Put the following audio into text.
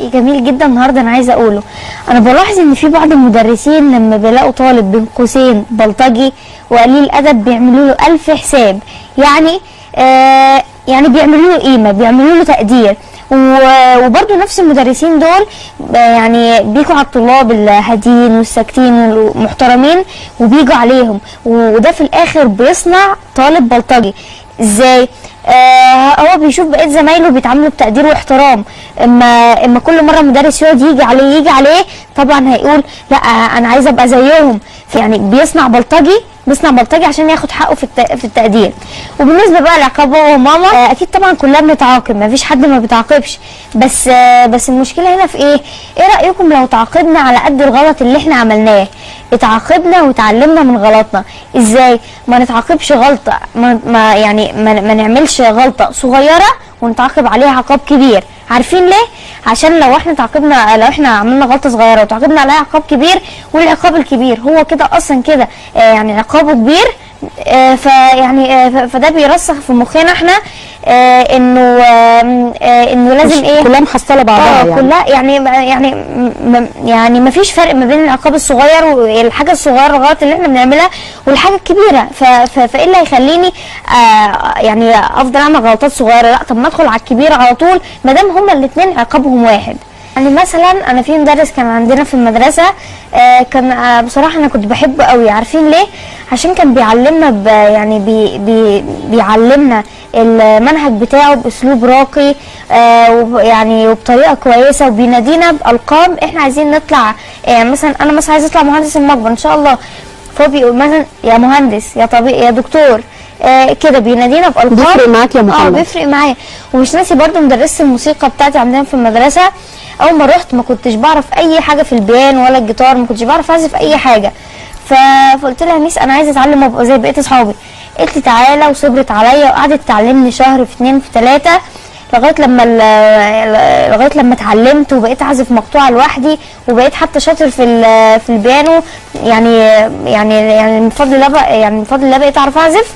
رأي جميل جدا النهارده انا عايزه اقوله. انا بلاحظ ان في بعض المدرسين لما بيلاقوا طالب بين قوسين بلطجي وقليل ادب بيعملوا له 1000 حساب، يعني يعني بيعملوا له قيمه، بيعملوا له تقدير. وبرده نفس المدرسين دول يعني بيجوا على الطلاب الهاديين والساكتين والمحترمين وبيجوا عليهم، وده في الاخر بيصنع طالب بلطجي. ازاي؟ هو بيشوف بقية زمايله بيتعاملوا بتقدير واحترام. اما كل مره مدرس يقعد يجي عليه طبعا هيقول لا انا عايز ابقى زيهم. يعني بيصنع بلطجي عشان ياخد حقه في التقدير. وبالنسبه بقى لعقاب بابا وماما، اكيد طبعا كلنا بنتعاقب، ما فيش حد ما بيتعاقبش، بس المشكله هنا في ايه رايكم لو تعاقبنا على قد الغلط اللي احنا عملناه؟ اتعاقبنا وتعلمنا من غلطنا. ازاي؟ ما نتعاقبش غلطه، ما نعملش غلطه صغيره ونتعاقب عليها عقاب كبير. عارفين ليه؟ عشان لو احنا عملنا غلطه صغيره وتعاقبنا عليها عقاب كبير، والعقاب الكبير هو كده اصلا كده يعني عقابه كبير، فده بيرسخ في مخنا احنا انه لازم ايه، كلها محصله بعضها يعني. كلها يعني ما فيش فرق ما بين العقاب الصغير والحاجه الصغيره الغلط اللي احنا بنعملها والحاجه الكبيره. فايه اللي هيخليني يعني افضل اعمل غلطات صغيره؟ لا، طب ما ادخل على الكبيره على طول ما دام هما الاثنين عقابهم واحد. يعني مثلا انا في مدرس كان عندنا في المدرسه كان بصراحه انا كنت بحبه قوي. عارفين ليه؟ عشان كان بيعلمنا يعني بيعلمنا المنهج بتاعه باسلوب راقي يعني وبطريقه كويسه، وبينادينا بالقاب احنا عايزين نطلع. مثلا انا عايز اطلع مهندس المخبر ان شاء الله، فهو بيقول مثلا يا مهندس، يا طبيب، يا دكتور، كده بينادينا بالقاب. بيفرق معاك يا محمد؟ بيفرق معايا. ومش ناسي برضو مدرسه الموسيقى بتاعتي عندنا في المدرسه. اول ما رحت ما كنتش بعرف اي حاجه في البيان ولا الجيتار، ما كنتش بعرف اعزف اي حاجه. فقلت لها يا ميس انا عايزه اتعلم ابقى زي بقيه اصحابي. قالت لي تعالى، وصبرت عليا وقعدت تعلمني شهر، في 2، في 3، لغايه لما اتعلمت وبقيت اعزف مقطوعه لوحدي، وبقيت حتى شاطر في البيانو. يعني من فضل الله بقيت اعرف اعزف.